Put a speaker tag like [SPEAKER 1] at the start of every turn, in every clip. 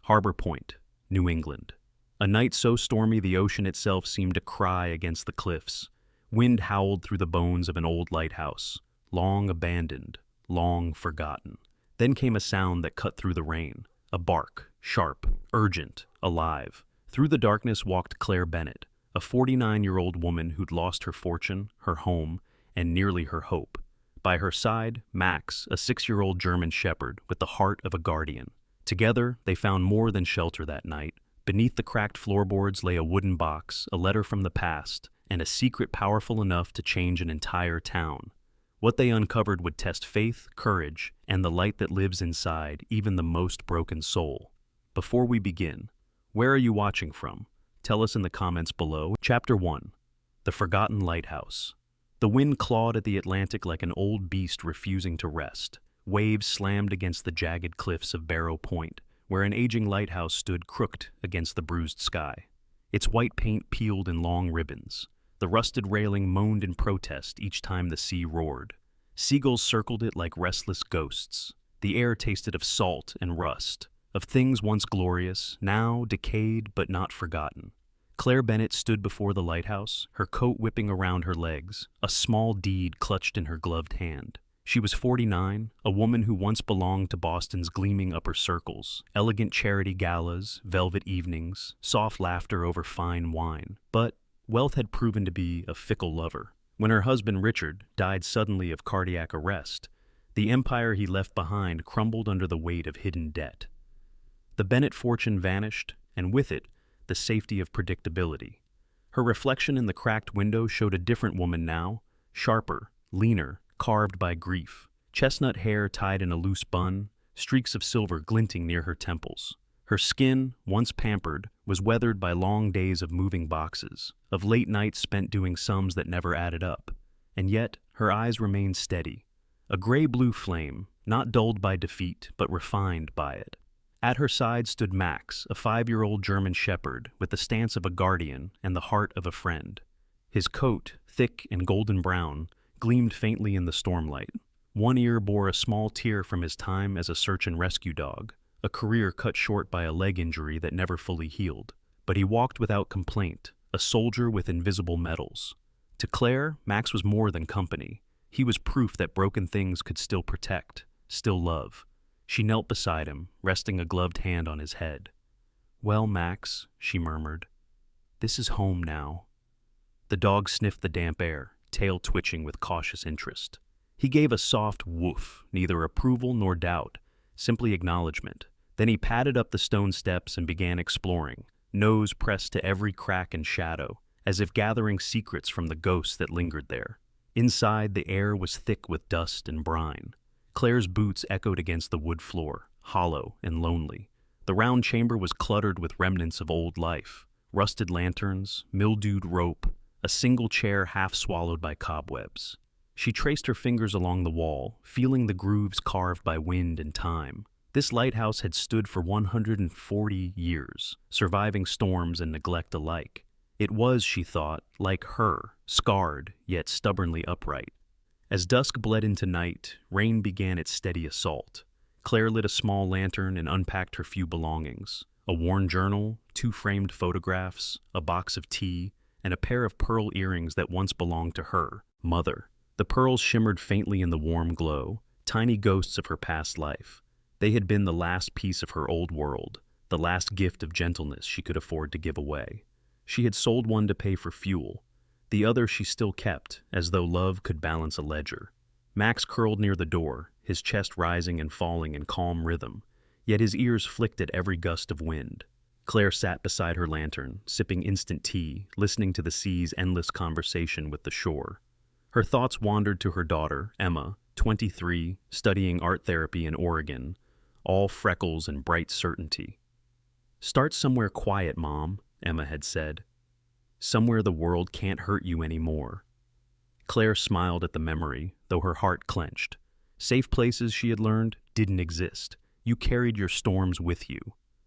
[SPEAKER 1] Harbor Point, New England. A night so stormy the ocean itself seemed to cry against the cliffs. Wind howled through the bones of an old lighthouse, long abandoned, long forgotten. Then came a sound that cut through the rain, a bark, sharp, urgent, alive. Through the darkness walked Claire Bennett, a 49-year-old woman who'd lost her fortune, her home, and nearly her hope. By her side, Max, a 6-year-old German shepherd with the heart of a guardian. Together, they found more than shelter that night. Beneath the cracked floorboards lay a wooden box, a letter from the past, and a secret powerful enough to change an entire town. What they uncovered would test faith, courage, and the light that lives inside even the most broken soul. Before we begin, where are you watching from? Tell us in the comments below. Chapter 1. The Forgotten Lighthouse. The wind clawed at the Atlantic like an old beast refusing to rest. Waves slammed against the jagged cliffs of Barrow Point, where an aging lighthouse stood crooked against the bruised sky. Its white paint peeled in long ribbons. The rusted railing moaned in protest each time the sea roared. Seagulls circled it like restless ghosts. The air tasted of salt and rust, of things once glorious, now decayed but not forgotten. Claire Bennett stood before the lighthouse, her coat whipping around her legs, a small deed clutched in her gloved hand. She was 49, a woman who once belonged to Boston's gleaming upper circles, elegant charity galas, velvet evenings, soft laughter over fine wine. But wealth had proven to be a fickle lover. When her husband Richard died suddenly of cardiac arrest, the empire he left behind crumbled under the weight of hidden debt. The Bennett fortune vanished, and with it, the safety of predictability. Her reflection in the cracked window showed a different woman now, sharper, leaner, carved by grief, chestnut hair tied in a loose bun, streaks of silver glinting near her temples. Her skin, once pampered, was weathered by long days of moving boxes, of late nights spent doing sums that never added up. And yet, her eyes remained steady, a gray-blue flame, not dulled by defeat, but refined by it. At her side stood Max, a 5-year-old German shepherd with the stance of a guardian and the heart of a friend. His coat, thick and golden brown, gleamed faintly in the stormlight. One ear bore a small tear from his time as a search and rescue dog, a career cut short by a leg injury that never fully healed. But he walked without complaint, a soldier with invisible medals. To Claire, Max was more than company. He was proof that broken things could still protect, still love. She knelt beside him, resting a gloved hand on his head. "Well, Max," she murmured, "this is home now." The dog sniffed the damp air, tail twitching with cautious interest. He gave a soft woof, neither approval nor doubt, simply acknowledgement. Then he padded up the stone steps and began exploring, nose pressed to every crack and shadow, as if gathering secrets from the ghosts that lingered there. Inside, the air was thick with dust and brine. Claire's boots echoed against the wood floor, hollow and lonely. The round chamber was cluttered with remnants of old life, rusted lanterns, mildewed rope, a single chair half swallowed by cobwebs. She traced her fingers along the wall, feeling the grooves carved by wind and time. This lighthouse had stood for 140 years, surviving storms and neglect alike. It was, she thought, like her, scarred yet stubbornly upright. As dusk bled into night, rain began its steady assault. Claire lit a small lantern and unpacked her few belongings: a worn journal, 2 framed photographs, a box of tea, and a pair of pearl earrings that once belonged to her, Mother. The pearls shimmered faintly in the warm glow, tiny ghosts of her past life. They had been the last piece of her old world, the last gift of gentleness she could afford to give away. She had sold one to pay for fuel. The other she still kept, as though love could balance a ledger. Max curled near the door, his chest rising and falling in calm rhythm, yet his ears flicked at every gust of wind. Claire sat beside her lantern, sipping instant tea, listening to the sea's endless conversation with the shore. Her thoughts wandered to her daughter, Emma, 23, studying art therapy in Oregon, all freckles and bright certainty. "Start somewhere quiet, Mom," Emma had said. "Somewhere the world can't hurt you anymore." Claire smiled at the memory, though her heart clenched. Safe places, she had learned, didn't exist. You carried your storms with you.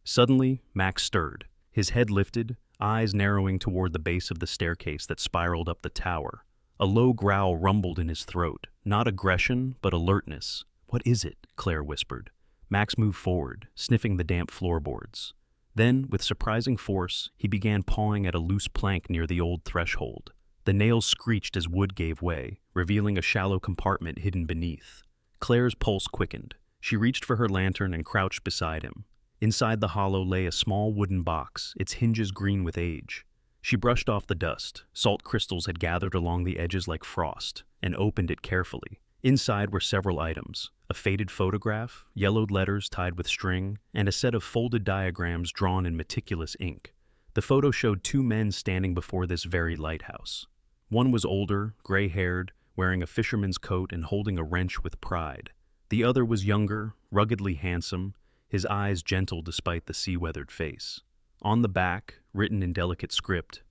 [SPEAKER 1] Suddenly, Max stirred, his head lifted, eyes narrowing toward the base of the staircase that spiraled up the tower. A low growl rumbled in his throat, not aggression, but alertness. "What is it?" Claire whispered. Max moved forward, sniffing the damp floorboards. Then, with surprising force, he began pawing at a loose plank near the old threshold. The nails screeched as wood gave way, revealing a shallow compartment hidden beneath. Claire's pulse quickened. She reached for her lantern and crouched beside him. Inside the hollow lay a small wooden box, its hinges green with age. She brushed off the dust. Salt crystals had gathered along the edges like frost, and opened it carefully. Inside were several items: a faded photograph, yellowed letters tied with string, and a set of folded diagrams drawn in meticulous ink. The photo showed two men standing before this very lighthouse. One was older, gray-haired, wearing a fisherman's coat and holding a wrench with pride. The other was younger, ruggedly handsome, his eyes gentle despite the sea-weathered face. On the back, written in delicate script,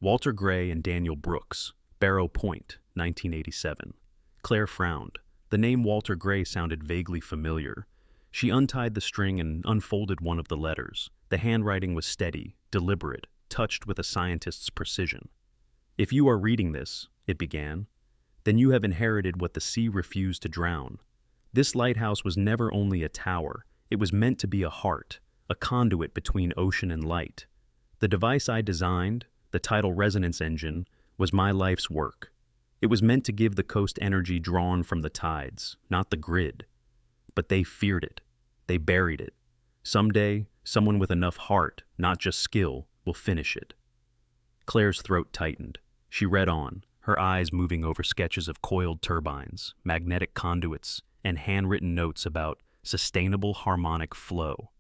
[SPEAKER 1] Walter Gray and Daniel Brooks, Barrow Point, 1987. Claire frowned. The name Walter Gray sounded vaguely familiar. She untied the string and unfolded one of the letters. The handwriting was steady, deliberate, touched with a scientist's precision. "If you are reading this," it began, "then you have inherited what the sea refused to drown. This lighthouse was never only a tower, it was meant to be a heart, a conduit between ocean and light. The device I designed, the tidal resonance engine, was my life's work. It was meant to give the coast energy drawn from the tides, not the grid. But they feared it. They buried it. Someday, someone with enough heart, not just skill, will finish it." Claire's throat tightened. She read on, her eyes moving over sketches of coiled turbines, magnetic conduits, and handwritten notes about sustainable harmonic flow.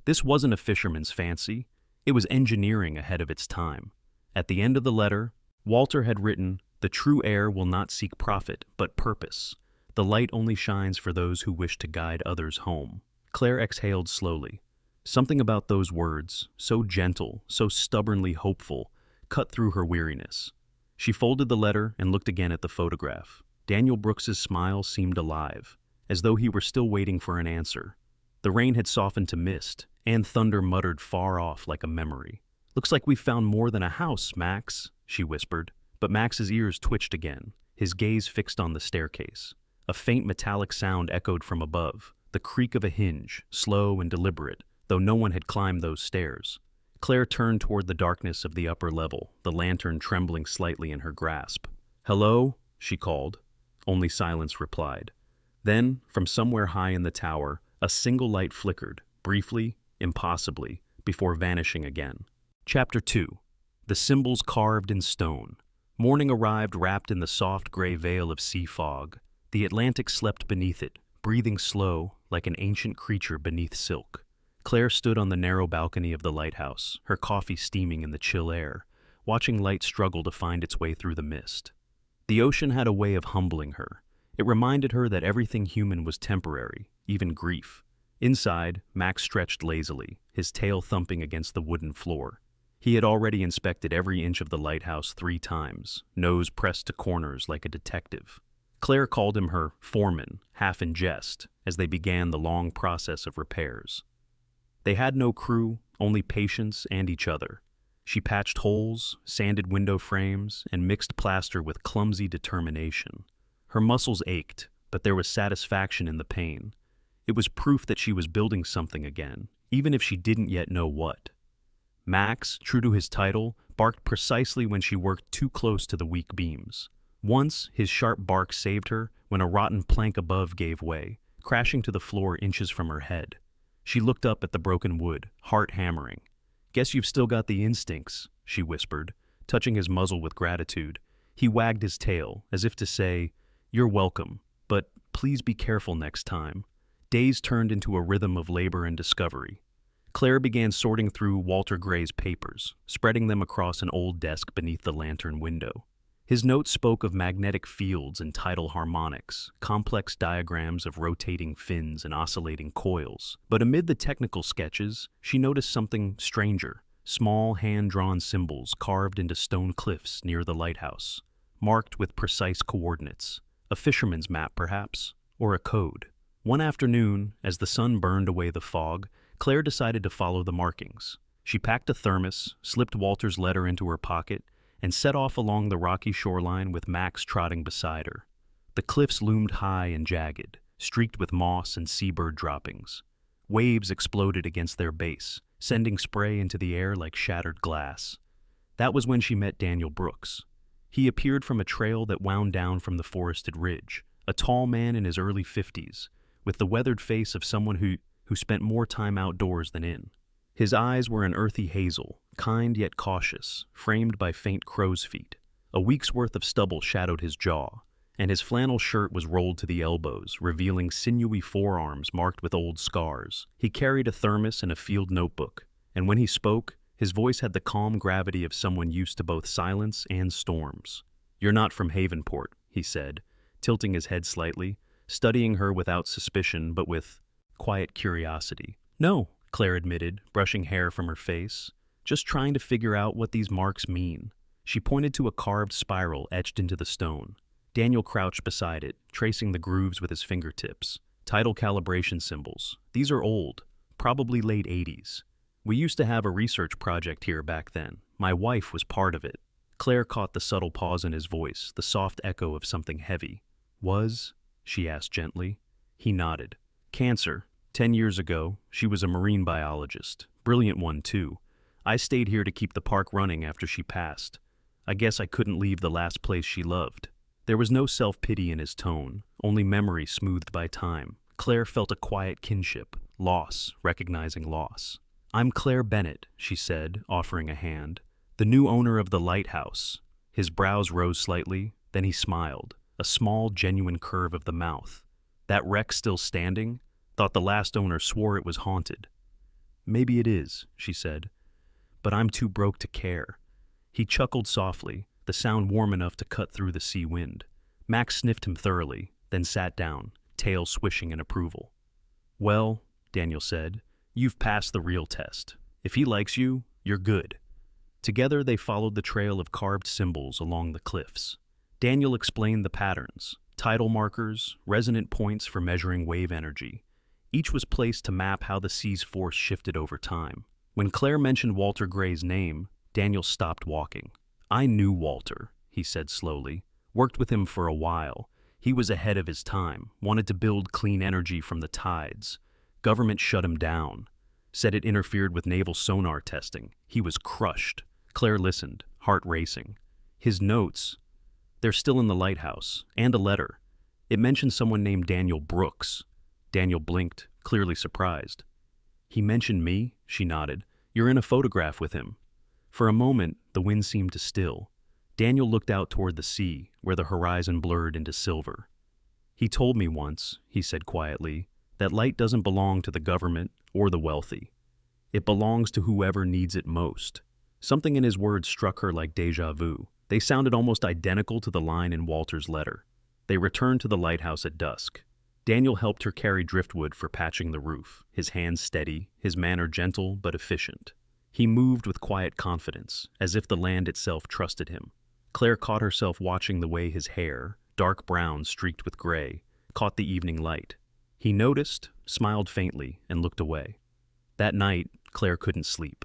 [SPEAKER 1] This wasn't a fisherman's fancy. It was engineering ahead of its time. At the end of the letter, Walter had written, "The true heir will not seek profit, but purpose. The light only shines for those who wish to guide others home." Claire exhaled slowly. Something about those words, so gentle, so stubbornly hopeful, cut through her weariness. She folded the letter and looked again at the photograph. Daniel Brooks's smile seemed alive, as though he were still waiting for an answer. The rain had softened to mist, and thunder muttered far off like a memory. "Looks like we've found more than a house, Max," she whispered. But Max's ears twitched again, his gaze fixed on the staircase. A faint metallic sound echoed from above, the creak of a hinge, slow and deliberate, though no one had climbed those stairs. Claire turned toward the darkness of the upper level, the lantern trembling slightly in her grasp. "Hello?" she called. Only silence replied. Then, from somewhere high in the tower, a single light flickered, briefly, impossibly, before vanishing again. Chapter 2. The Symbols Carved in Stone. Morning arrived wrapped in the soft gray veil of sea fog. The Atlantic slept beneath it, breathing slow, like an ancient creature beneath silk. Claire stood on the narrow balcony of the lighthouse, her coffee steaming in the chill air, watching light struggle to find its way through the mist. The ocean had a way of humbling her. It reminded her that everything human was temporary, even grief. Inside, Max stretched lazily, his tail thumping against the wooden floor. He had already inspected every inch of the lighthouse 3 times, nose pressed to corners like a detective. Claire called him her foreman, half in jest, as they began the long process of repairs. They had no crew, only patience and each other. She patched holes, sanded window frames, and mixed plaster with clumsy determination. Her muscles ached, but there was satisfaction in the pain. It was proof that she was building something again, even if she didn't yet know what. Max, true to his title, barked precisely when she worked too close to the weak beams. Once, his sharp bark saved her when a rotten plank above gave way, crashing to the floor inches from her head. She looked up at the broken wood, heart hammering. "Guess you've still got the instincts," she whispered, touching his muzzle with gratitude. He wagged his tail, as if to say, "You're welcome, but please be careful next time." Days turned into a rhythm of labor and discovery. Claire began sorting through Walter Gray's papers, spreading them across an old desk beneath the lantern window. His notes spoke of magnetic fields and tidal harmonics, complex diagrams of rotating fins and oscillating coils. But amid the technical sketches, she noticed something stranger: small hand-drawn symbols carved into stone cliffs near the lighthouse, marked with precise coordinates. A fisherman's map, perhaps, or a code. One afternoon, as the sun burned away the fog, Claire decided to follow the markings. She packed a thermos, slipped Walter's letter into her pocket, and set off along the rocky shoreline with Max trotting beside her. The cliffs loomed high and jagged, streaked with moss and seabird droppings. Waves exploded against their base, sending spray into the air like shattered glass. That was when she met Daniel Brooks. He appeared from a trail that wound down from the forested ridge, a tall man in his early 50s, with the weathered face of someone who spent more time outdoors than in. His eyes were an earthy hazel, kind yet cautious, framed by faint crow's feet. A week's worth of stubble shadowed his jaw, and his flannel shirt was rolled to the elbows, revealing sinewy forearms marked with old scars. He carried a thermos and a field notebook, and when he spoke, his voice had the calm gravity of someone used to both silence and storms. "You're not from Havenport," he said, tilting his head slightly, studying her without suspicion but with quiet curiosity. "No," Claire admitted, brushing hair from her face. "Just trying to figure out what these marks mean." She pointed to a carved spiral etched into the stone. Daniel crouched beside it, tracing the grooves with his fingertips. "Tidal calibration symbols. These are old, probably late 80s. We used to have a research project here back then. My wife was part of it." Claire caught the subtle pause in his voice, the soft echo of something heavy. "Was?" she asked gently. He nodded. "Cancer. 10 years ago, she was a marine biologist. Brilliant one, too. I stayed here to keep the park running after she passed. I guess I couldn't leave the last place she loved." There was no self-pity in his tone, only memory smoothed by time. Claire felt a quiet kinship, loss, recognizing loss. "I'm Claire Bennett," she said, offering a hand. "The new owner of the Lighthouse." His brows rose slightly, then he smiled, a small, genuine curve of the mouth. "That wreck still standing? Thought the last owner swore it was haunted." "Maybe it is," she said, "but I'm too broke to care." He chuckled softly, the sound warm enough to cut through the sea wind. Max sniffed him thoroughly, then sat down, tail swishing in approval. "Well," Daniel said, "you've passed the real test. If he likes you, you're good." Together they followed the trail of carved symbols along the cliffs. Daniel explained the patterns, tidal markers, resonant points for measuring wave energy. Each was placed to map how the sea's force shifted over time. When Claire mentioned Walter Gray's name, Daniel stopped walking. "I knew Walter," he said slowly. "Worked with him for a while. He was ahead of his time, wanted to build clean energy from the tides. Government shut him down. Said it interfered with naval sonar testing. He was crushed." Claire listened, heart racing. "His notes, they're still in the lighthouse, and a letter. It mentioned someone named Daniel Brooks." Daniel blinked, clearly surprised. "He mentioned me?" She nodded. "You're in a photograph with him." For a moment, the wind seemed to still. Daniel looked out toward the sea, where the horizon blurred into silver. "He told me once," he said quietly, "that light doesn't belong to the government or the wealthy. It belongs to whoever needs it most." Something in his words struck her like déjà vu. They sounded almost identical to the line in Walter's letter. They returned to the lighthouse at dusk. Daniel helped her carry driftwood for patching the roof, his hands steady, his manner gentle but efficient. He moved with quiet confidence, as if the land itself trusted him. Claire caught herself watching the way his hair, dark brown streaked with gray, caught the evening light. He noticed, smiled faintly, and looked away. That night, Claire couldn't sleep.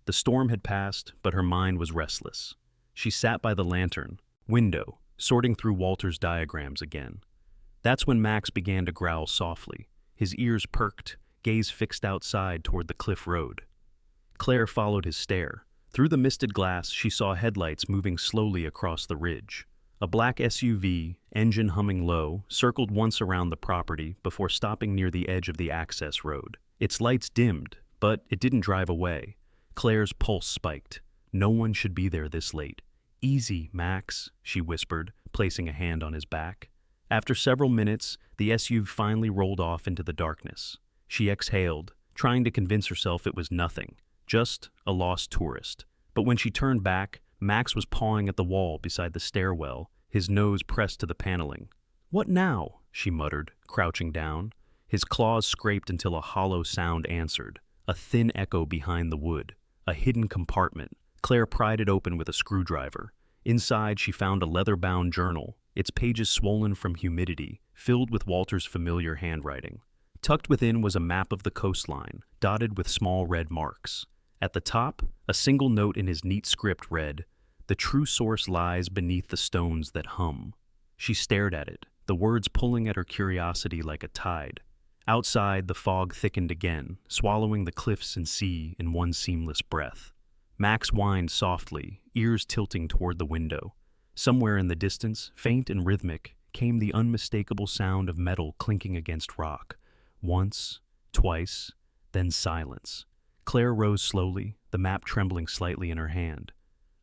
[SPEAKER 1] The storm had passed, but her mind was restless. She sat by the lantern, window, sorting through Walter's diagrams again. That's when Max began to growl softly. His ears perked, gaze fixed outside toward the cliff road. Claire followed his stare. Through the misted glass, she saw headlights moving slowly across the ridge. A black SUV, engine humming low, circled once around the property before stopping near the edge of the access road. Its lights dimmed, but it didn't drive away. Claire's pulse spiked. No one should be there this late. "Easy, Max," she whispered, placing a hand on his back. After several minutes, the SUV finally rolled off into the darkness. She exhaled, trying to convince herself it was nothing, just a lost tourist. But when she turned back, Max was pawing at the wall beside the stairwell, his nose pressed to the paneling. "What now?" she muttered, crouching down. His claws scraped until a hollow sound answered, a thin echo behind the wood, a hidden compartment. Claire pried it open with a screwdriver. Inside, she found a leather-bound journal, its pages swollen from humidity, filled with Walter's familiar handwriting. Tucked within was a map of the coastline, dotted with small red marks. At the top, a single note in his neat script read, "The true source lies beneath the stones that hum." She stared at it, the words pulling at her curiosity like a tide. Outside, the fog thickened again, swallowing the cliffs and sea in one seamless breath. Max whined softly, ears tilting toward the window. Somewhere in the distance, faint and rhythmic, came the unmistakable sound of metal clinking against rock. Once, twice, then silence. Claire rose slowly, the map trembling slightly in her hand.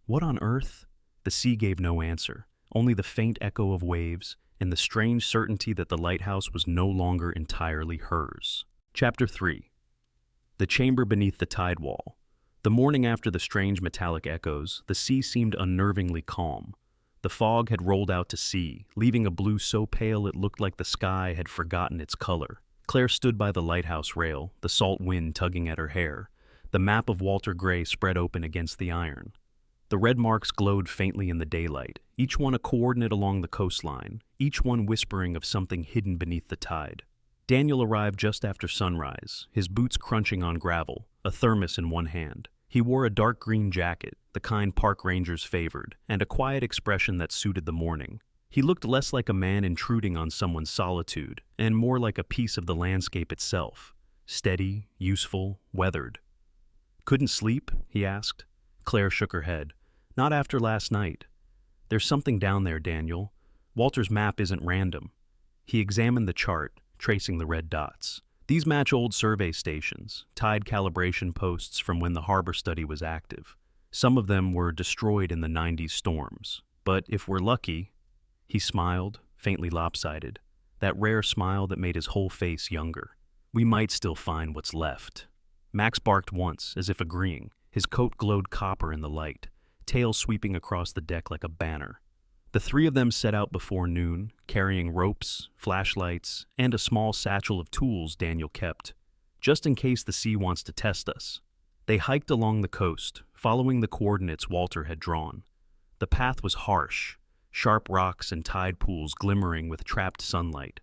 [SPEAKER 1] What on earth? The sea gave no answer, only the faint echo of waves and the strange certainty that the lighthouse was no longer entirely hers. Chapter 3. The chamber beneath the tide wall. The morning after the strange metallic echoes, the sea seemed unnervingly calm. The fog had rolled out to sea, leaving a blue so pale it looked like the sky had forgotten its color. Claire stood by the lighthouse rail, the salt wind tugging at her hair. The map of Walter Gray spread open against the iron. The red marks glowed faintly in the daylight, each one a coordinate along the coastline, each one whispering of something hidden beneath the tide. Daniel arrived just after sunrise, his boots crunching on gravel, a thermos in one hand. He wore a dark green jacket, the kind park rangers favored, and a quiet expression that suited the morning. He looked less like a man intruding on someone's solitude, and more like a piece of the landscape itself. Steady, useful, weathered. "Couldn't sleep?" he asked. Claire shook her head. "Not after last night. There's something down there, Daniel. Walter's map isn't random." He examined the chart, tracing the red dots. These match old survey stations, tide calibration posts from when the harbor study was active. Some of them were destroyed in the 90s storms. But if we're lucky... He smiled, faintly lopsided, that rare smile that made his whole face younger. "We might still find what's left." Max barked once, as if agreeing. His coat glowed copper in the light, tail sweeping across the deck like a banner. The three of them set out before noon, carrying ropes, flashlights, and a small satchel of tools Daniel kept, just in case the sea wants to test us. They hiked along the coast, following the coordinates Walter had drawn. The path was harsh, sharp rocks and tide pools glimmering with trapped sunlight.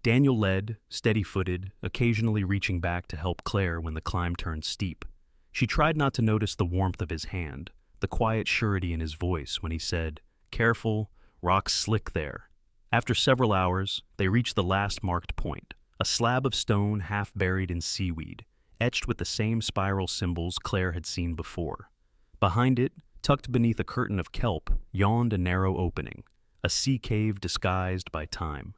[SPEAKER 1] Daniel led, steady-footed, occasionally reaching back to help Claire when the climb turned steep. She tried not to notice the warmth of his hand, the quiet surety in his voice when he said, "Careful, rock's slick there." After several hours, they reached the last marked point, a slab of stone half buried in seaweed, etched with the same spiral symbols Claire had seen before. Behind it, tucked beneath a curtain of kelp, yawned a narrow opening, a sea cave disguised by time.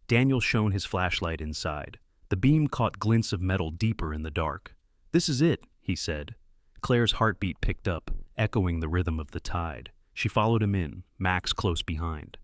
[SPEAKER 1] Daniel shone his flashlight inside. The beam caught glints of metal deeper in the dark. "This is it," he said. Claire's heartbeat picked up, echoing the rhythm of the tide. She followed him in, Max close behind.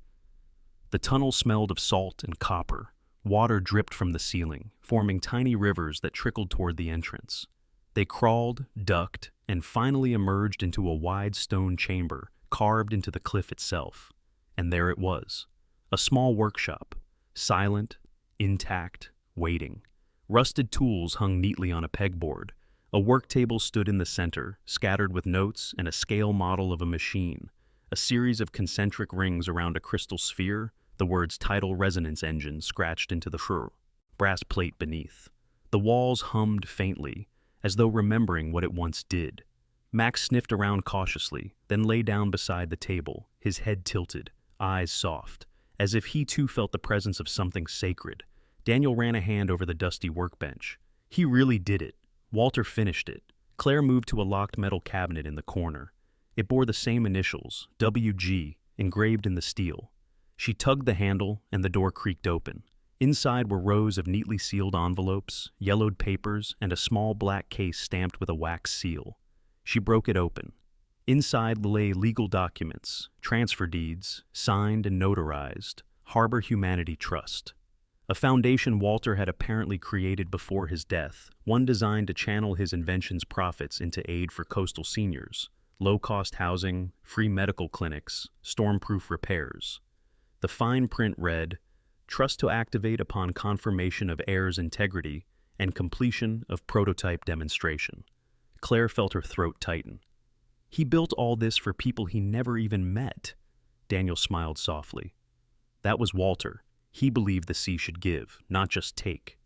[SPEAKER 1] The tunnel smelled of salt and copper. Water dripped from the ceiling, forming tiny rivers that trickled toward the entrance. They crawled, ducked, and finally emerged into a wide stone chamber carved into the cliff itself. And there it was, a small workshop, silent, intact, waiting. Rusted tools hung neatly on a pegboard. A work table stood in the center, scattered with notes and a scale model of a machine. A series of concentric rings around a crystal sphere, the words tidal resonance engine scratched into the brass plate beneath. The walls hummed faintly, as though remembering what it once did. Max sniffed around cautiously, then lay down beside the table, his head tilted, eyes soft, as if he too felt the presence of something sacred. Daniel ran a hand over the dusty workbench. He really did it. Walter finished it. Claire moved to a locked metal cabinet in the corner. It bore the same initials, WG, engraved in the steel. She tugged the handle, and the door creaked open. Inside were rows of neatly sealed envelopes, yellowed papers, and a small black case stamped with a wax seal. She broke it open. Inside lay legal documents, transfer deeds, signed and notarized, Harbor Humanity Trust. A foundation Walter had apparently created before his death, one designed to channel his invention's profits into aid for coastal seniors, low-cost housing, free medical clinics, storm-proof repairs. The fine print read, "Trust to activate upon confirmation of heir's integrity and completion of prototype demonstration." Claire felt her throat tighten. He built all this for people he never even met. Daniel smiled softly. That was Walter. He believed the sea should give, not just take.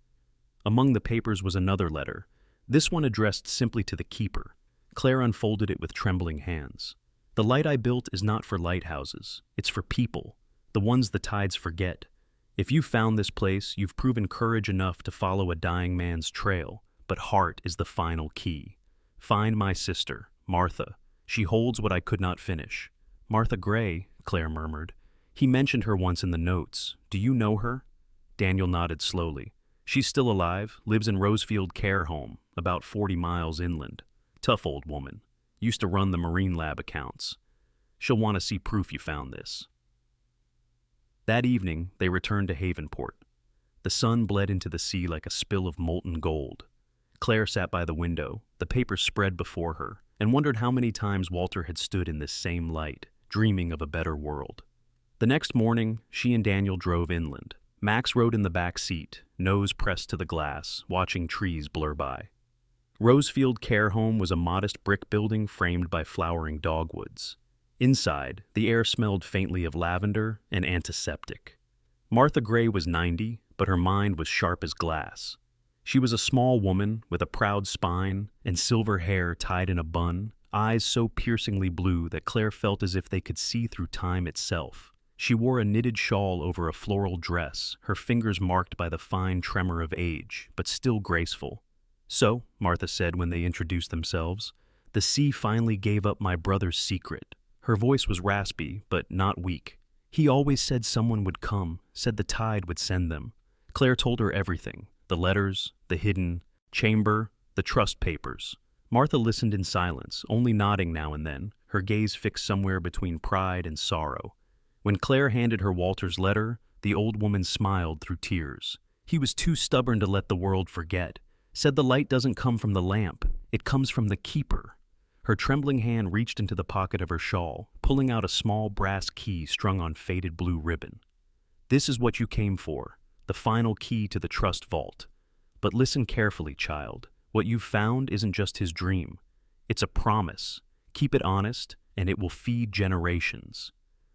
[SPEAKER 1] Among the papers was another letter, this one addressed simply to the keeper. Claire unfolded it with trembling hands. "The light I built is not for lighthouses. It's for people, the ones the tides forget, If you found this place, you've proven courage enough to follow a dying man's trail, but heart is the final key. Find my sister, Martha. She holds what I could not finish. Martha Gray, Claire murmured. He mentioned her once in the notes. Do you know her? Daniel nodded slowly. She's still alive, lives in Rosefield Care Home, about 40 miles inland. Tough old woman. Used to run the Marine Lab accounts. She'll want to see proof you found this. That evening, they returned to Havenport. The sun bled into the sea like a spill of molten gold. Claire sat by the window, the paper spread before her, and wondered how many times Walter had stood in this same light, dreaming of a better world. The next morning, she and Daniel drove inland. Max rode in the back seat, nose pressed to the glass, watching trees blur by. Rosefield Care Home was a modest brick building framed by flowering dogwoods. Inside, the air smelled faintly of lavender and antiseptic. Martha Gray was 90, but her mind was sharp as glass. She was a small woman with a proud spine and silver hair tied in a bun, eyes so piercingly blue that Claire felt as if they could see through time itself. She wore a knitted shawl over a floral dress, her fingers marked by the fine tremor of age, but still graceful. So, Martha said when they introduced themselves, the sea finally gave up my brother's secret. Her voice was raspy, but not weak. He always said someone would come, said the tide would send them. Claire told her everything, the letters, the hidden chamber, the trust papers. Martha listened in silence, only nodding now and then, her gaze fixed somewhere between pride and sorrow. When Claire handed her Walter's letter, the old woman smiled through tears. He was too stubborn to let the world forget. Said the light doesn't come from the lamp, it comes from the keeper. Her trembling hand reached into the pocket of her shawl, pulling out a small brass key strung on faded blue ribbon. This is what you came for, the final key to the trust vault. But listen carefully, child. What you've found isn't just his dream. It's a promise. Keep it honest, and it will feed generations.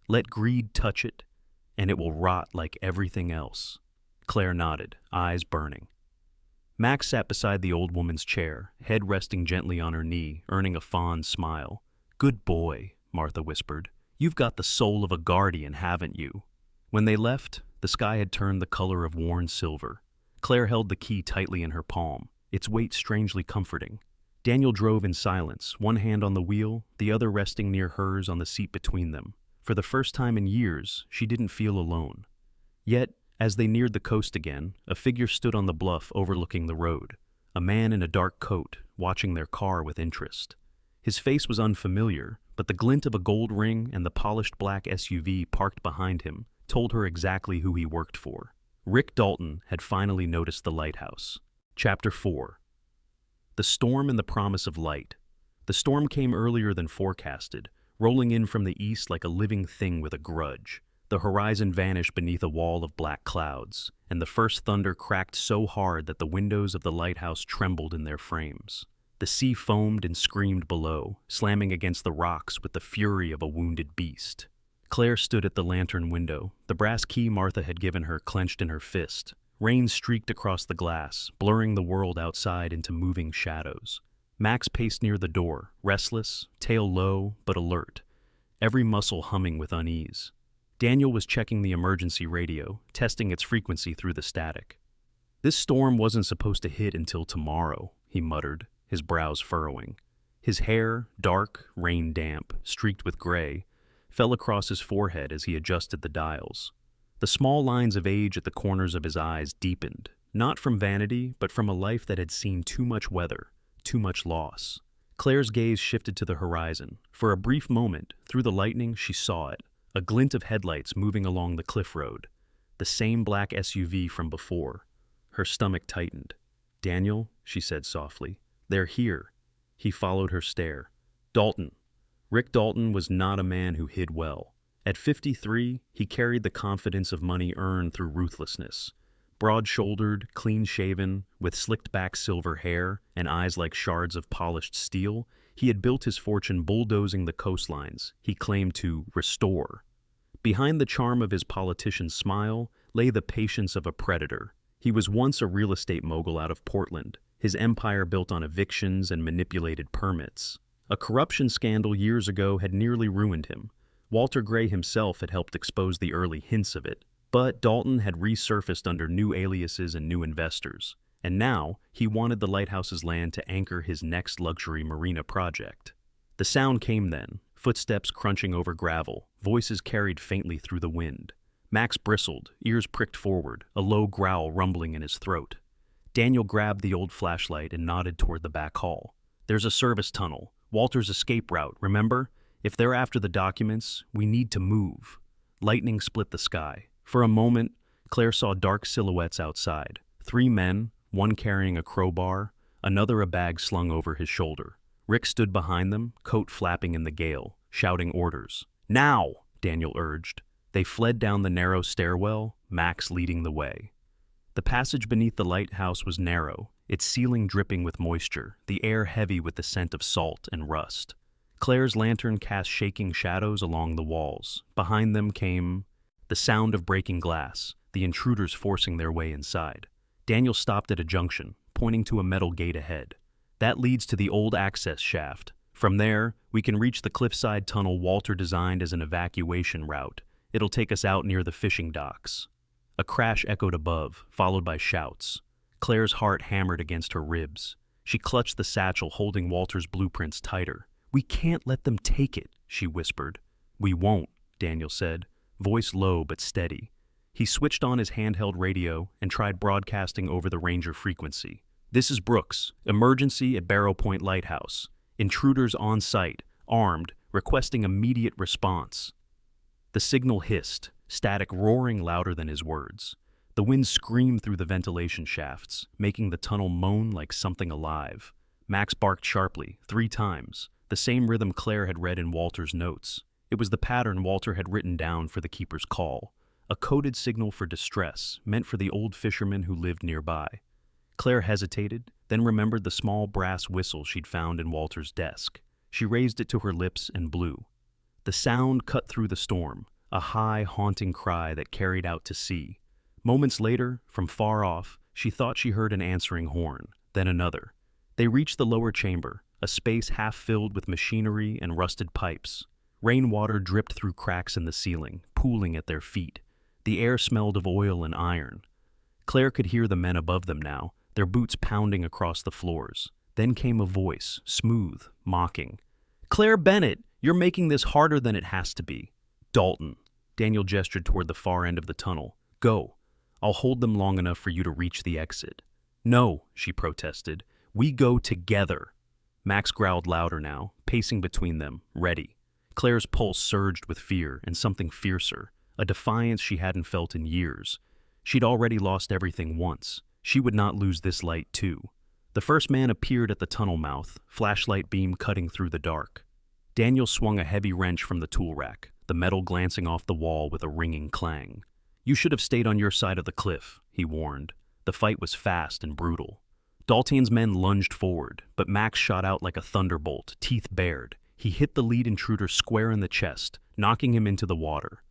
[SPEAKER 1] Let greed touch it, and it will rot like everything else. Claire nodded, eyes burning. Max sat beside the old woman's chair, head resting gently on her knee, earning a fond smile. Good boy, Martha whispered. You've got the soul of a guardian, haven't you? When they left, the sky had turned the color of worn silver. Claire held the key tightly in her palm, its weight strangely comforting. Daniel drove in silence, one hand on the wheel, the other resting near hers on the seat between them. For the first time in years, she didn't feel alone. Yet, as they neared the coast again, a figure stood on the bluff overlooking the road, a man in a dark coat, watching their car with interest. His face was unfamiliar, but the glint of a gold ring and the polished black SUV parked behind him told her exactly who he worked for. Rick Dalton had finally noticed the lighthouse. Chapter 4. The storm and the promise of light. The storm came earlier than forecasted, rolling in from the east like a living thing with a grudge. The horizon vanished beneath a wall of black clouds, and the first thunder cracked so hard that the windows of the lighthouse trembled in their frames. The sea foamed and screamed below, slamming against the rocks with the fury of a wounded beast. Claire stood at the lantern window, the brass key Martha had given her clenched in her fist. Rain streaked across the glass, blurring the world outside into moving shadows. Max paced near the door, restless, tail low, but alert, every muscle humming with unease. Daniel was checking the emergency radio, testing its frequency through the static. This storm wasn't supposed to hit until tomorrow, he muttered, his brows furrowing. His hair, dark, rain-damp, streaked with gray, fell across his forehead as he adjusted the dials. The small lines of age at the corners of his eyes deepened, not from vanity, but from a life that had seen too much weather, too much loss. Claire's gaze shifted to the horizon. For a brief moment, through the lightning, she saw it, a glint of headlights moving along the cliff road, the same black SUV from before. Her stomach tightened. "Daniel," she said softly, "they're here." He followed her stare. Dalton. Rick Dalton was not a man who hid well. At 53, he carried the confidence of money earned through ruthlessness. Broad-shouldered, clean-shaven, with slicked-back silver hair and eyes like shards of polished steel, he had built his fortune bulldozing the coastlines he claimed to restore. Behind the charm of his politician's smile lay the patience of a predator. He was once a real estate mogul out of Portland, his empire built on evictions and manipulated permits. A corruption scandal years ago had nearly ruined him. Walter Gray himself had helped expose the early hints of it. But Dalton had resurfaced under new aliases and new investors, and now he wanted the Lighthouse's land to anchor his next luxury marina project. The sound came then, footsteps crunching over gravel, voices carried faintly through the wind. Max bristled, ears pricked forward, a low growl rumbling in his throat. Daniel grabbed the old flashlight and nodded toward the back hall. "There's a service tunnel, Walter's escape route, remember? If they're after the documents, we need to move." Lightning split the sky. For a moment, Claire saw dark silhouettes outside. 3 men, one carrying a crowbar, another a bag slung over his shoulder. Rick stood behind them, coat flapping in the gale, shouting orders. "Now!" Daniel urged. They fled down the narrow stairwell, Max leading the way. The passage beneath the lighthouse was narrow, its ceiling dripping with moisture, the air heavy with the scent of salt and rust. Claire's lantern cast shaking shadows along the walls. Behind them came the sound of breaking glass, the intruders forcing their way inside. Daniel stopped at a junction, pointing to a metal gate ahead. "That leads to the old access shaft. From there, we can reach the cliffside tunnel Walter designed as an evacuation route. It'll take us out near the fishing docks." A crash echoed above, followed by shouts. Claire's heart hammered against her ribs. She clutched the satchel holding Walter's blueprints tighter. "We can't let them take it," she whispered. "We won't," Daniel said, voice low but steady. He switched on his handheld radio and tried broadcasting over the Ranger frequency. "This is Brooks. Emergency at Barrow Point Lighthouse. Intruders on site, armed, requesting immediate response." The signal hissed, static roaring louder than his words. The wind screamed through the ventilation shafts, making the tunnel moan like something alive. Max barked sharply, 3 times, the same rhythm Claire had read in Walter's notes. It was the pattern Walter had written down for the keeper's call, a coded signal for distress meant for the old fisherman who lived nearby. Claire hesitated, then remembered the small brass whistle she'd found in Walter's desk. She raised it to her lips and blew. The sound cut through the storm, a high, haunting cry that carried out to sea. Moments later, from far off, she thought she heard an answering horn, then another. They reached the lower chamber, a space half filled with machinery and rusted pipes. Rainwater dripped through cracks in the ceiling, pooling at their feet. The air smelled of oil and iron. Claire could hear the men above them now, their boots pounding across the floors. Then came a voice, smooth, mocking. "Claire Bennett, you're making this harder than it has to be." "Dalton." Daniel gestured toward the far end of the tunnel. "Go. I'll hold them long enough for you to reach the exit." "No," she protested. "We go together." Max growled louder now, pacing between them, ready. Claire's pulse surged with fear and something fiercer, a defiance she hadn't felt in years. She'd already lost everything once. She would not lose this light, too. The first man appeared at the tunnel mouth, flashlight beam cutting through the dark. Daniel swung a heavy wrench from the tool rack, the metal glancing off the wall with a ringing clang. "You should have stayed on your side of the cliff," he warned. The fight was fast and brutal. Dalton's men lunged forward, but Max shot out like a thunderbolt, teeth bared. He hit the lead intruder square in the chest, knocking him into the water.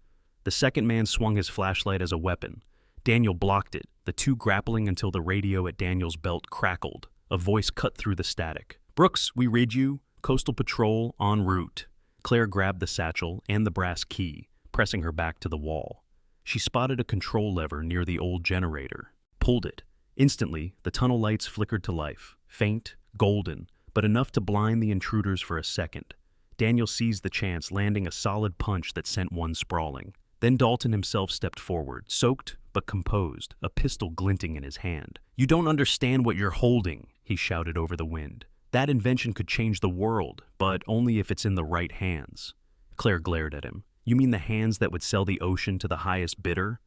[SPEAKER 1] The second man swung his flashlight as a weapon. Daniel blocked it, the two grappling until the radio at Daniel's belt crackled. A voice cut through the static. "Brooks, we read you. Coastal Patrol, en route." Claire grabbed the satchel and the brass key, pressing her back to the wall. She spotted a control lever near the old generator. Pulled it. Instantly, the tunnel lights flickered to life, faint, golden, but enough to blind the intruders for a second. Daniel seized the chance, landing a solid punch that sent one sprawling. Then Dalton himself stepped forward, soaked but composed, a pistol glinting in his hand. "You don't understand what you're holding," he shouted over the wind. "That invention could change the world, but only if it's in the right hands." Claire glared at him. "You mean the hands that would sell the ocean to the highest bidder?"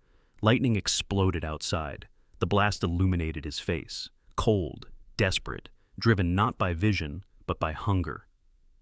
[SPEAKER 1] Lightning exploded outside. The blast illuminated his face, cold, desperate, driven not by vision, but by hunger.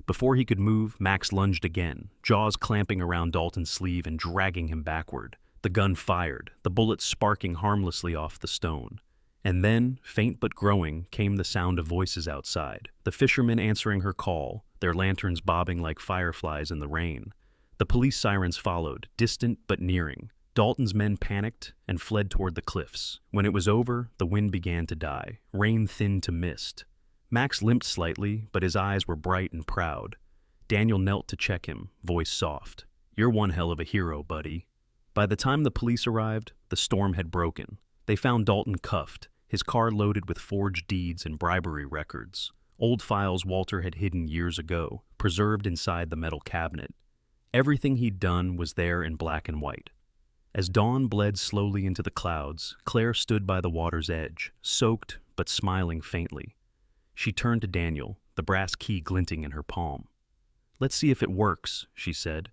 [SPEAKER 1] Before he could move, Max lunged again, jaws clamping around Dalton's sleeve and dragging him backward. The gun fired, the bullet sparking harmlessly off the stone. And then, faint but growing, came the sound of voices outside, the fishermen answering her call, their lanterns bobbing like fireflies in the rain. The police sirens followed, distant but nearing. Dalton's men panicked and fled toward the cliffs. When it was over, the wind began to die, rain thinned to mist. Max limped slightly, but his eyes were bright and proud. Daniel knelt to check him, voice soft. "You're one hell of a hero, buddy." By the time the police arrived, the storm had broken. They found Dalton cuffed, his car loaded with forged deeds and bribery records, old files Walter had hidden years ago, preserved inside the metal cabinet. Everything he'd done was there in black and white. As dawn bled slowly into the clouds, Claire stood by the water's edge, soaked but smiling faintly. She turned to Daniel, the brass key glinting in her palm. "Let's see if it works," she said.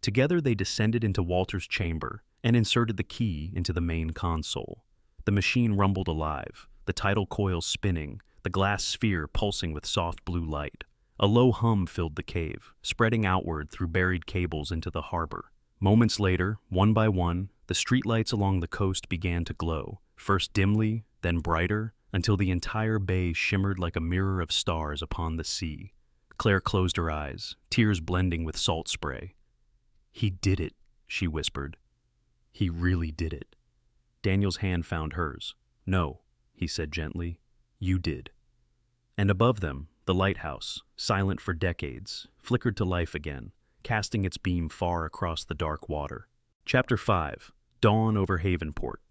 [SPEAKER 1] Together they descended into Walter's chamber and inserted the key into the main console. The machine rumbled alive, the tidal coils spinning, the glass sphere pulsing with soft blue light. A low hum filled the cave, spreading outward through buried cables into the harbor. Moments later, one by one, the streetlights along the coast began to glow, first dimly, then brighter, until the entire bay shimmered like a mirror of stars upon the sea. Claire closed her eyes, tears blending with salt spray. "He did it," she whispered. "He really did it." Daniel's hand found hers. "No," he said gently, "you did." And above them, the lighthouse, silent for decades, flickered to life again, casting its beam far across the dark water. Chapter 5. Dawn over Havenport.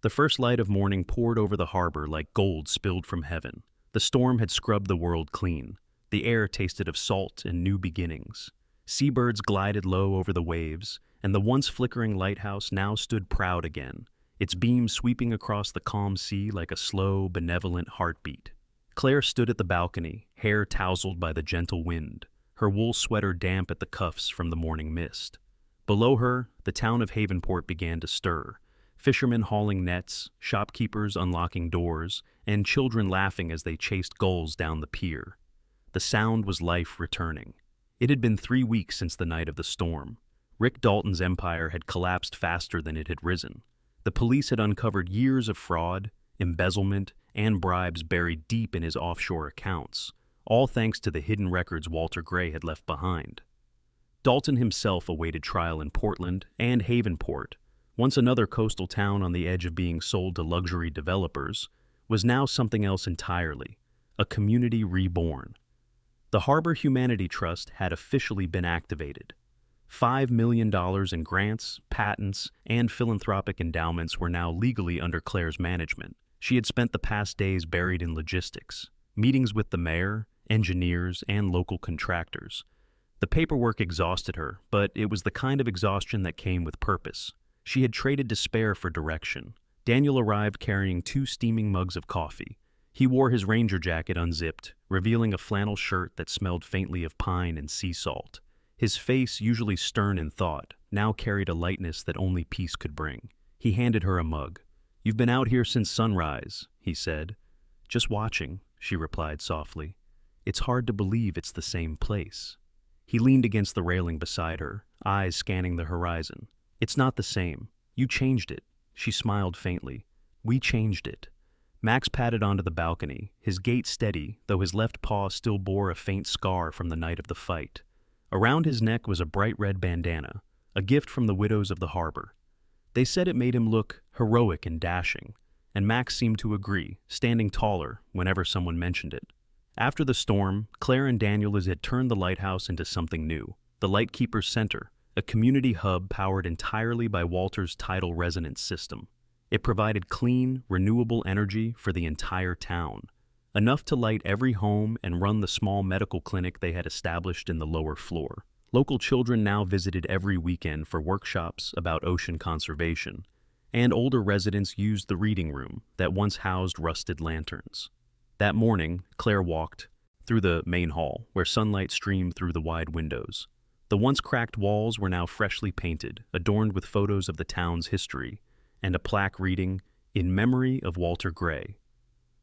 [SPEAKER 1] The first light of morning poured over the harbor like gold spilled from heaven. The storm had scrubbed the world clean. The air tasted of salt and new beginnings. Seabirds glided low over the waves, and the once flickering lighthouse now stood proud again, its beam sweeping across the calm sea like a slow, benevolent heartbeat. Claire stood at the balcony, hair tousled by the gentle wind, her wool sweater damp at the cuffs from the morning mist. Below her, the town of Havenport began to stir, fishermen hauling nets, shopkeepers unlocking doors, and children laughing as they chased gulls down the pier. The sound was life returning. It had been 3 weeks since the night of the storm. Rick Dalton's empire had collapsed faster than it had risen. The police had uncovered years of fraud, embezzlement, and bribes buried deep in his offshore accounts, all thanks to the hidden records Walter Gray had left behind. Dalton himself awaited trial in Portland and Havenport, once another coastal town on the edge of being sold to luxury developers, was now something else entirely, a community reborn. The Harbor Humanity Trust had officially been activated. $5 million in grants, patents, and philanthropic endowments were now legally under Claire's management. She had spent the past days buried in logistics, meetings with the mayor, engineers, and local contractors. The paperwork exhausted her, but it was the kind of exhaustion that came with purpose. She had traded despair for direction. Daniel arrived carrying 2 steaming mugs of coffee. He wore his ranger jacket unzipped, revealing a flannel shirt that smelled faintly of pine and sea salt. His face, usually stern in thought, now carried a lightness that only peace could bring. He handed her a mug. "You've been out here since sunrise," he said. "Just watching," she replied softly. "It's hard to believe it's the same place." He leaned against the railing beside her, eyes scanning the horizon. "It's not the same. You changed it." She smiled faintly. "We changed it." Max padded onto the balcony, his gait steady, though his left paw still bore a faint scar from the night of the fight. Around his neck was a bright red bandana, a gift from the widows of the harbor. They said it made him look heroic and dashing, and Max seemed to agree, standing taller whenever someone mentioned it. After the storm, Claire and Daniel had turned the lighthouse into something new, the Lightkeepers Center, a community hub powered entirely by Walter's tidal resonance system. It provided clean, renewable energy for the entire town, enough to light every home and run the small medical clinic they had established in the lower floor. Local children now visited every weekend for workshops about ocean conservation, and older residents used the reading room that once housed rusted lanterns. That morning, Claire walked through the main hall, where sunlight streamed through the wide windows. The once cracked walls were now freshly painted, adorned with photos of the town's history, and a plaque reading, "In memory of Walter Gray,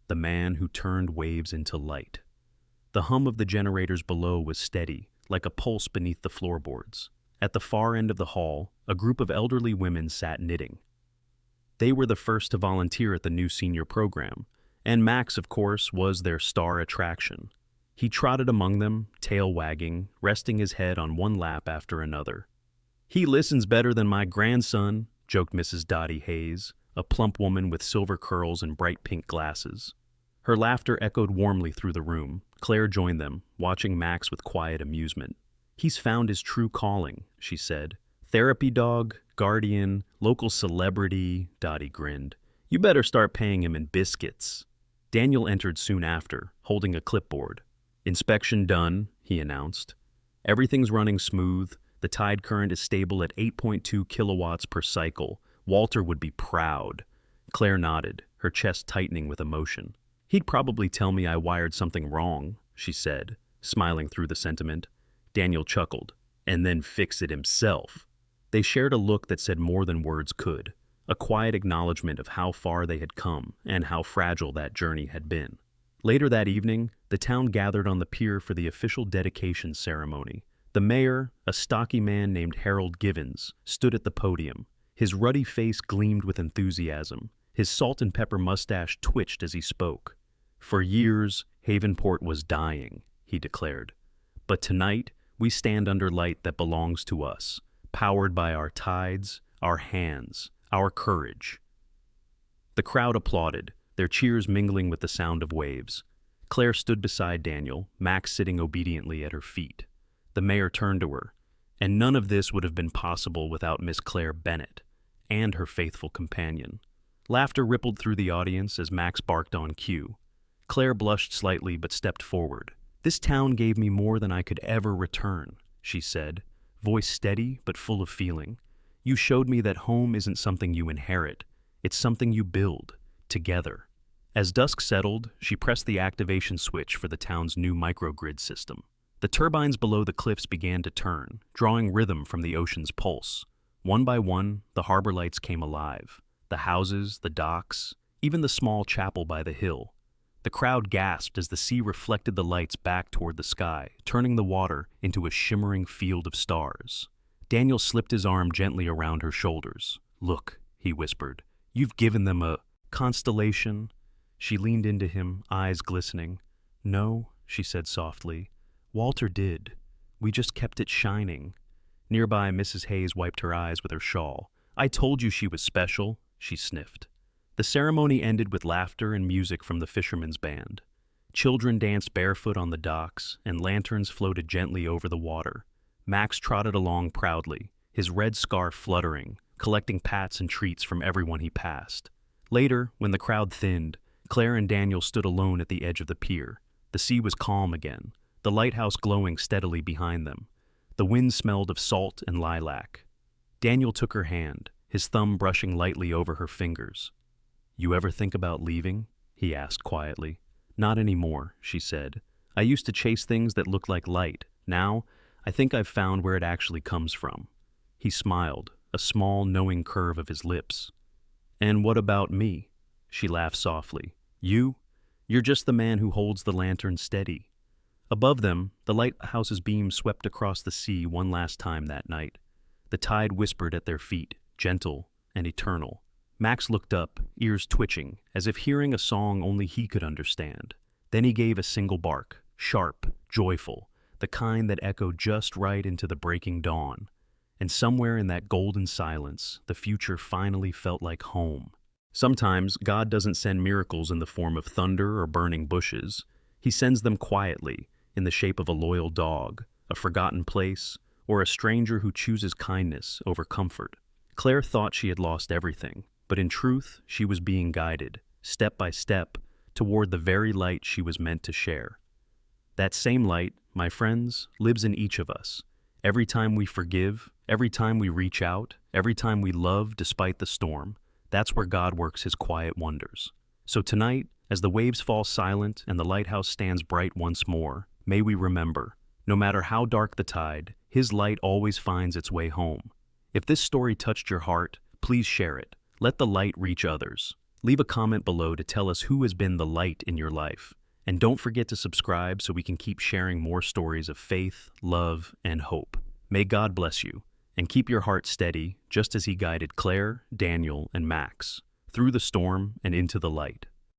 [SPEAKER 1] the man who turned waves into light." The hum of the generators below was steady, like a pulse beneath the floorboards. At the far end of the hall, a group of elderly women sat knitting. They were the first to volunteer at the new senior program, and Max, of course, was their star attraction. He trotted among them, tail wagging, resting his head on one lap after another. "He listens better than my grandson," joked Mrs. Dottie Hayes, a plump woman with silver curls and bright pink glasses. Her laughter echoed warmly through the room. Claire joined them, watching Max with quiet amusement. "He's found his true calling," she said. "Therapy dog, guardian, local celebrity, Dottie grinned. You better start paying him in biscuits. Daniel entered soon after, holding a clipboard. Inspection done, he announced. Everything's running smooth. The tide current is stable at 8.2 kilowatts per cycle. Walter would be proud. Claire nodded, her chest tightening with emotion. He'd probably tell me I wired something wrong, she said, smiling through the sentiment. Daniel chuckled, and then fix it himself. They shared a look that said more than words could, a quiet acknowledgement of how far they had come and how fragile that journey had been. Later that evening, the town gathered on the pier for the official dedication ceremony. The mayor, a stocky man named Harold Givens, stood at the podium. His ruddy face gleamed with enthusiasm. His salt and pepper mustache twitched as he spoke. For years, Havenport was dying, he declared. But tonight, we stand under light that belongs to us, powered by our tides, our hands, our courage. The crowd applauded, their cheers mingling with the sound of waves. Claire stood beside Daniel, Max sitting obediently at her feet. The mayor turned to her, and none of this would have been possible without Miss Claire Bennett and her faithful companion. Laughter rippled through the audience as Max barked on cue. Claire blushed slightly but stepped forward. This town gave me more than I could ever return, she said, voice steady but full of feeling. You showed me that home isn't something you inherit, it's something you build, together. As dusk settled, she pressed the activation switch for the town's new microgrid system. The turbines below the cliffs began to turn, drawing rhythm from the ocean's pulse. One by one, the harbor lights came alive. The houses, the docks, even the small chapel by the hill. The crowd gasped as the sea reflected the lights back toward the sky, turning the water into a shimmering field of stars. Daniel slipped his arm gently around her shoulders. Look, he whispered, you've given them a constellation. She leaned into him, eyes glistening. No, she said softly. Walter did. We just kept it shining. Nearby, Mrs. Hayes wiped her eyes with her shawl. I told you she was special, she sniffed. The ceremony ended with laughter and music from the fishermen's band. Children danced barefoot on the docks, and lanterns floated gently over the water. Max trotted along proudly, his red scarf fluttering, collecting pats and treats from everyone he passed. Later, when the crowd thinned, Claire and Daniel stood alone at the edge of the pier. The sea was calm again, the lighthouse glowing steadily behind them. The wind smelled of salt and lilac. Daniel took her hand, his thumb brushing lightly over her fingers. You ever think about leaving? He asked quietly. Not anymore, she said. I used to chase things that looked like light. Now, I think I've found where it actually comes from. He smiled, a small, knowing curve of his lips. And what about me? She laughed softly. You're just the man who holds the lantern steady. Above them, the lighthouse's beam swept across the sea one last time that night. The tide whispered at their feet, gentle and eternal. Max looked up, ears twitching, as if hearing a song only he could understand. Then he gave a single bark, sharp, joyful, the kind that echoed just right into the breaking dawn. And somewhere in that golden silence, the future finally felt like home. Sometimes God doesn't send miracles in the form of thunder or burning bushes. He sends them quietly, in the shape of a loyal dog, a forgotten place, or a stranger who chooses kindness over comfort. Claire thought she had lost everything, but in truth, she was being guided, step by step, toward the very light she was meant to share. That same light, my friends, lives in each of us. Every time we forgive, every time we reach out, every time we love despite the storm, that's where God works his quiet wonders. So tonight, as the waves fall silent and the lighthouse stands bright once more, may we remember, no matter how dark the tide, his light always finds its way home. If this story touched your heart, please share it. Let the light reach others. Leave a comment below to tell us who has been the light in your life. And don't forget to subscribe so we can keep sharing more stories of faith, love, and hope. May God bless you, and keep your heart steady, just as he guided Claire, Daniel, and Max through the storm and into the light.